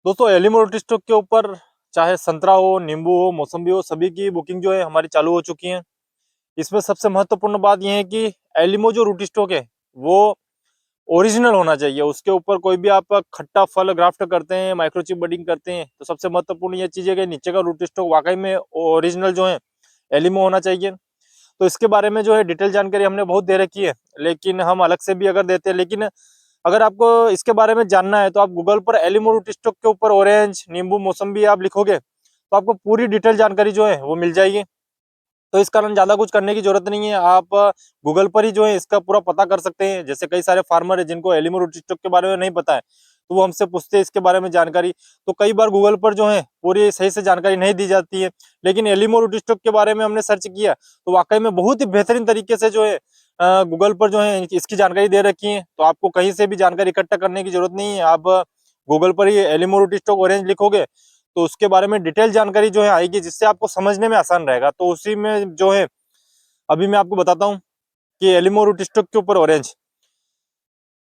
दोस्तों एलिमो रोटी स्टॉक के ऊपर चाहे संतरा हो, नींबू हो, मौसम्बी हो, सभी की बुकिंग जो है हमारी चालू हो चुकी है। इसमें सबसे महत्वपूर्ण बात यह है कि एलिमो जो रूट स्टॉक है वो ओरिजिनल होना चाहिए। उसके ऊपर कोई भी आप खट्टा फल ग्राफ्ट करते हैं, माइक्रोचिप बडिंग करते हैं, तो सबसे महत्वपूर्ण ये चीज है कि नीचे का रूट स्टॉक वाकई में ओरिजिनल जो है एलिमो होना चाहिए। तो इसके बारे में जो है डिटेल जानकारी हमने बहुत दे रखी है, लेकिन हम अलग से भी अगर देते हैं। लेकिन अगर आपको इसके बारे में जानना है तो आप गूगल पर एलिमो रूट स्टॉक के ऊपर ऑरेंज, नींबू, मौसम्बी आप लिखोगे तो आपको पूरी डिटेल जानकारी जो है वो मिल जाएगी। तो इस कारण ज्यादा कुछ करने की जरूरत नहीं है। आप गूगल पर ही जो है इसका पूरा पता कर सकते हैं। जैसे कई सारे फार्मर है जिनको एलिमो रूट स्टॉक के बारे में नहीं पता है, तो वो हमसे पूछते हैं इसके बारे में जानकारी। तो कई बार गूगल पर जो है पूरी सही से जानकारी नहीं दी जाती है, लेकिन एलिमो रूट स्टॉक के बारे में हमने सर्च किया तो वाकई में बहुत ही बेहतरीन तरीके से जो है गूगल पर जो है इसकी जानकारी दे रखी है। तो आपको कहीं से भी जानकारी इकट्ठा करने की जरूरत नहीं है। आप गूगल पर ही एलिमो रूट स्टॉक ऑरेंज लिखोगे तो उसके बारे में डिटेल जानकारी जो है आएगी, जिससे आपको समझने में आसान रहेगा। तो उसी में जो है अभी मैं आपको बताता हूँ कि एलिमो रूट स्टॉक के ऊपर ऑरेंज।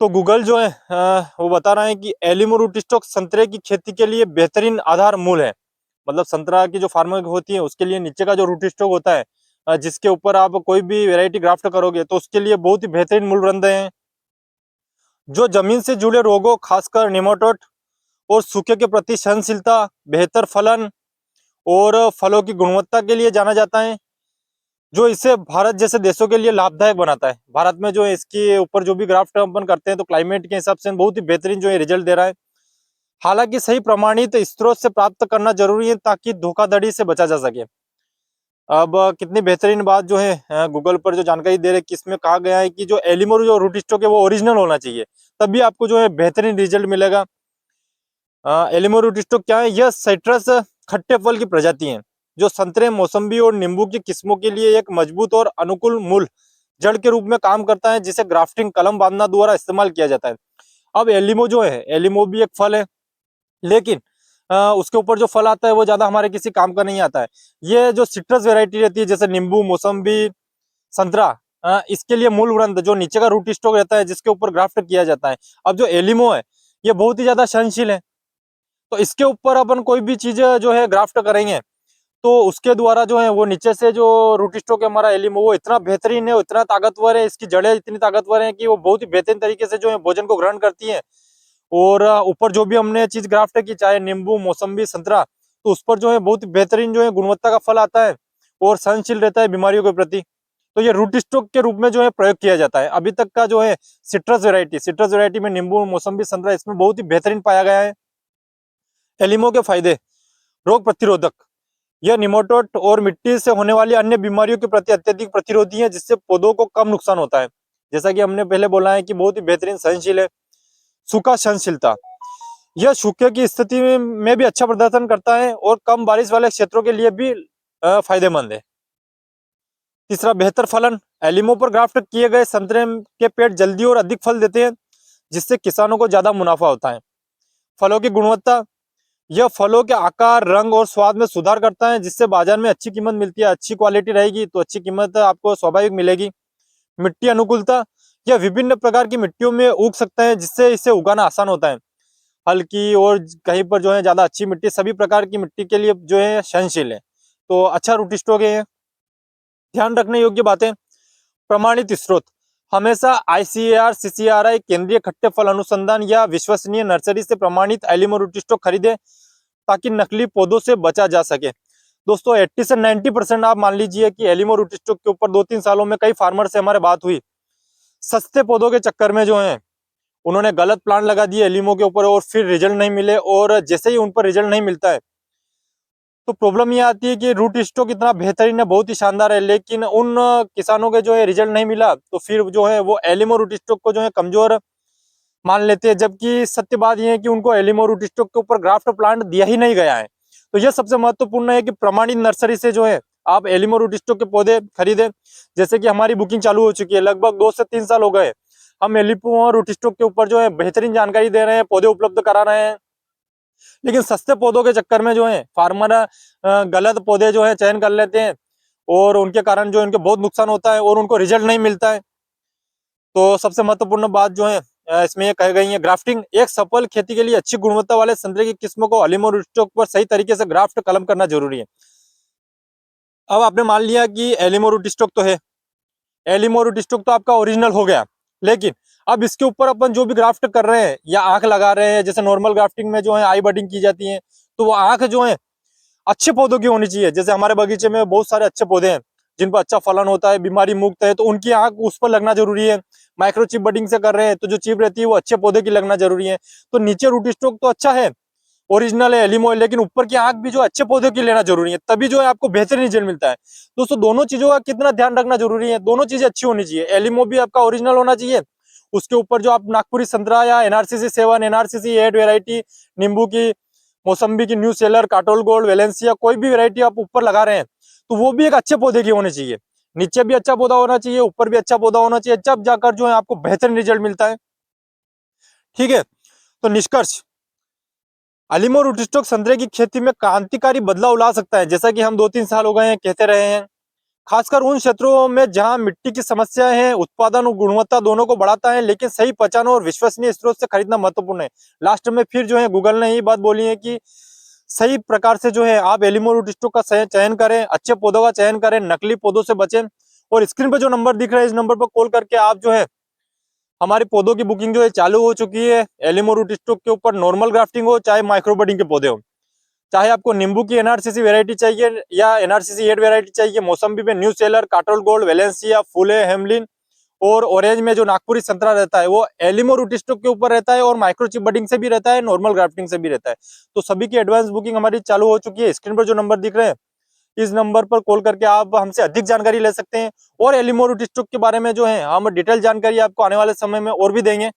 तो गूगल जो है वो बता रहा है कि एलिमो रूट स्टॉक संतरे की खेती के लिए बेहतरीन आधार मूल है। मतलब संतरा की जो फार्मिंग होती है उसके लिए नीचे का जो रूट स्टॉक होता है, जिसके ऊपर आप कोई भी वैरायटी ग्राफ्ट करोगे तो उसके लिए बहुत ही बेहतरीन मूलवृंद हैं। जो जमीन से जुड़े रोगों, खासकर निमाटोड और सूखे के प्रति सहनशीलता, बेहतर फलन और फलों की गुणवत्ता के लिए जाना जाता है, जो इसे भारत जैसे देशों के लिए लाभदायक बनाता है। भारत में जो है इसके ऊपर जो भी ग्राफ्ट अपन करते हैं तो क्लाइमेट के हिसाब से बहुत ही बेहतरीन जो है रिजल्ट दे रहा है। हालांकि सही प्रमाणित स्रोत से प्राप्त करना जरूरी है ताकि धोखाधड़ी से बचा जा सके। अब कितनी बेहतरीन बात जो है गूगल पर जो जानकारी दे रहे कि इसमें कहा गया है कि जो एलिमो जो रूट स्टॉक है वो ओरिजिनल होना चाहिए, तभी आपको जो है बेहतरीन रिजल्ट मिलेगा। एलिमो रूट स्टॉक क्या है? यह साइट्रस खट्टे फल की प्रजाति है जो संतरे, मौसम्बी और नींबू की किस्मों के लिए एक मजबूत और अनुकूल मूल जड़ के रूप में काम करता है, जिसे ग्राफ्टिंग, कलम बांधना द्वारा इस्तेमाल किया जाता है। अब एलिमो जो है, एलिमो भी एक फल है, लेकिन उसके ऊपर जो फल आता है वो ज्यादा हमारे किसी काम का नहीं आता है। ये जो सिट्रस वेराइटी रहती है जैसे नींबू, मौसम्बी, संतरा, इसके लिए मूल वृंत जो नीचे का रूट स्टॉक रहता है जिसके ऊपर ग्राफ्ट किया जाता है। अब जो एलिमो है ये बहुत ही ज्यादा सहनशील है, तो इसके ऊपर अपन कोई भी चीज जो है ग्राफ्ट करेंगे तो उसके द्वारा जो है वो नीचे से जो रूट स्टॉक है हमारा एलिमो वो इतना बेहतरीन है, इतना ताकतवर है, इसकी जड़ें इतनी ताकतवर है कि वो बहुत ही बेहतरीन तरीके से जो है भोजन को ग्रहण करती है। और ऊपर जो भी हमने चीज ग्राफ्ट की, चाहे नींबू, मौसम्बी, संतरा, तो उस पर जो है बहुत ही बेहतरीन जो है गुणवत्ता का फल आता है और सहनशील रहता है बीमारियों के प्रति। तो ये रूट स्टॉक के रूप में जो है प्रयोग किया जाता है। अभी तक का जो है सिट्रस वेरायटी में नींबू, मौसम्बी, संतरा इसमें बहुत ही बेहतरीन पाया गया है। एलिमो के फायदे: रोग प्रतिरोधक, यह निमाटोड और मिट्टी से होने वाली अन्य बीमारियों के प्रति अत्यधिक प्रतिरोधी है, जिससे पौधों को कम नुकसान होता है। जैसा कि हमने पहले बोला है कि बहुत ही बेहतरीन सहनशील है। सूखा सहनशीलता, यह सूखे की स्थिति में भी अच्छा प्रदर्शन करता है और कम बारिश वाले क्षेत्रों के लिए भी फायदेमंद है। तीसरा, बेहतर फलन, एलिमो पर ग्राफ्ट किए गए संतरे के पेड़ जल्दी और अधिक फल देते हैं, जिससे किसानों को ज्यादा मुनाफा होता है। फलों की गुणवत्ता, यह फलों के आकार, रंग और स्वाद में सुधार करता है, जिससे बाजार में अच्छी कीमत मिलती है। अच्छी क्वालिटी रहेगी तो अच्छी कीमत आपको स्वाभाविक मिलेगी। मिट्टी अनुकूलता, यह विभिन्न प्रकार की मिट्टियों में उग सकता है, जिससे इसे उगाना आसान होता है। हल्की और कहीं पर जो है ज्यादा अच्छी मिट्टी, सभी प्रकार की मिट्टी के लिए जो है सहनशील है। तो अच्छा रूट स्टॉक है। ध्यान रखने योग्य बातें: प्रमाणित स्रोत, हमेशा आईसीएआर, सीसीआरआई, केंद्रीय खट्टे फल अनुसंधान या विश्वसनीय नर्सरी से प्रमाणित एलिमो रूट स्टॉक खरीदे ताकि नकली पौधों से बचा जा सके। दोस्तों 80 से 90% आप मान लीजिए कि एलिमो रूट स्टॉक के ऊपर 2-3 सालों में कई फार्मर से हमारे बात हुई। सस्ते पौधों के चक्कर में जो है उन्होंने गलत प्लांट लगा दिए एलिमो के ऊपर और फिर रिजल्ट नहीं मिले, और जैसे ही उन पर रिजल्ट नहीं मिलता है तो प्रॉब्लम ये आती है कि रूट स्टॉक इतना बेहतरीन है, बहुत ही शानदार है, लेकिन उन किसानों के जो है रिजल्ट नहीं मिला तो फिर जो है वो एलिमो रूट स्टॉक को जो है कमजोर मान लेते हैं। जबकि सत्य बात यह है कि उनको एलिमो रूट स्टॉक के ऊपर ग्राफ्ट प्लांट दिया ही नहीं गया है। तो यह सबसे महत्वपूर्ण है कि प्रमाणित नर्सरी से जो है आप एलिमो रूट स्टॉक के पौधे खरीदें। जैसे कि हमारी बुकिंग चालू हो चुकी है, लगभग 2 से 3 साल हो गए हम एलिमो रूट स्टॉक के ऊपर जो है बेहतरीन जानकारी दे रहे हैं, पौधे उपलब्ध करा रहे हैं। लेकिन सस्ते पौधों के चक्कर में जो है फार्मर गलत पौधे जो है चयन कर लेते हैं, और उनके कारण जो इनके बहुत नुकसान होता है और उनको रिजल्ट नहीं मिलता है। तो सबसे महत्वपूर्ण बात जो है इसमें ये कही गई है ग्राफ्टिंग। एक सफल खेती के लिए अच्छी गुणवत्ता वाले संतरे की किस्मों को अलीमो रूटस्टॉक पर सही तरीके से ग्राफ्ट कलम करना जरूरी है। अब आपने मान लिया कि एलिमो रूटस्टॉक तो है, एलिमो रूटस्टॉक तो आपका ओरिजिनल हो गया, लेकिन अब इसके ऊपर अपन जो भी ग्राफ्ट कर रहे हैं या आंख लगा रहे हैं, जैसे नॉर्मल ग्राफ्टिंग में जो है आई बडिंग की जाती है, तो वो आंख जो है अच्छे पौधों की होनी चाहिए। जैसे हमारे बगीचे में बहुत सारे अच्छे पौधे हैं जिन पर अच्छा फलन होता है, बीमारी मुक्त है, तो उनकी आंख उस पर लगना जरूरी है। माइक्रोचिप बडिंग से कर रहे हैं तो जो चिप रहती है वो अच्छे पौधे की लगना जरूरी है। तो नीचे रूट स्टॉक तो अच्छा है, ओरिजिनल है एलिमो है, लेकिन ऊपर की आंख भी जो अच्छे पौधे की लेना जरूरी है, तभी जो है आपको बेहतरीन रिजल्ट मिलता है। दोस्तों दोनों चीजों का कितना ध्यान रखना जरूरी है, दोनों चीजें अच्छी होनी चाहिए। एलिमो भी आपका ओरिजिनल होना चाहिए, उसके ऊपर जो आप नागपुरी संतरा या एनआरसीसी 7, एनआरसीसी 8 वेराइटी, नींबू की, मौसम्बी की new seller, Katol gold, Valencia, कोई भी वेराइटी आप ऊपर लगा रहे हैं तो वो भी एक अच्छे पौधे की होनी चाहिए। नीचे भी अच्छा पौधा होना चाहिए, ऊपर भी अच्छा पौधा होना चाहिए, जब जाकर जो है आपको बेहतरीन रिजल्ट मिलता है। ठीक है, तो निष्कर्ष, अलीमो रूटस्टॉक संतरे की खेती में क्रांतिकारी बदलाव ला सकता है, जैसा कि हम 2-3 साल हो गए हैं कहते रहे हैं। खासकर उन क्षेत्रों में जहां मिट्टी की समस्या है, उत्पादन और गुणवत्ता दोनों को बढ़ाता है, लेकिन सही पहचान और विश्वसनीय स्रोत से खरीदना महत्वपूर्ण है। लास्ट में फिर जो है गूगल ने यही बात बोली है कि सही प्रकार से जो है आप एलिमो रूटस्टॉक का चयन करें, अच्छे पौधों का चयन करें, नकली पौधों से बचें। और स्क्रीन पे जो नंबर दिख रहा है इस नंबर पर कॉल करके आप जो है हमारी पौधों की बुकिंग जो है चालू हो चुकी है। एलिमो रूटस्टॉक के ऊपर नॉर्मल ग्राफ्टिंग हो चाहे माइक्रो बडिंग के पौधे हो, चाहे आपको नींबू की एनआरसीसी वैरायटी चाहिए या एनआरसीसी 8 वैरायटी चाहिए, मौसम्बी में nucellar, Katol gold, Valencia, Phule, Hamlin, और ऑरेंज में जो नागपुरी संतरा रहता है वो एलिमो रूटस्टॉक के ऊपर रहता है, और माइक्रोचिप बडिंग से भी रहता है, नॉर्मल ग्राफ्टिंग से भी रहता है। तो सभी की एडवांस बुकिंग हमारी चालू हो चुकी है। स्क्रीन पर जो नंबर दिख रहे हैं इस नंबर पर कॉल करके आप हमसे अधिक जानकारी ले सकते हैं, और एलिमो रूटस्टॉक के बारे में जो है हम डिटेल जानकारी आपको आने वाले समय में और भी देंगे।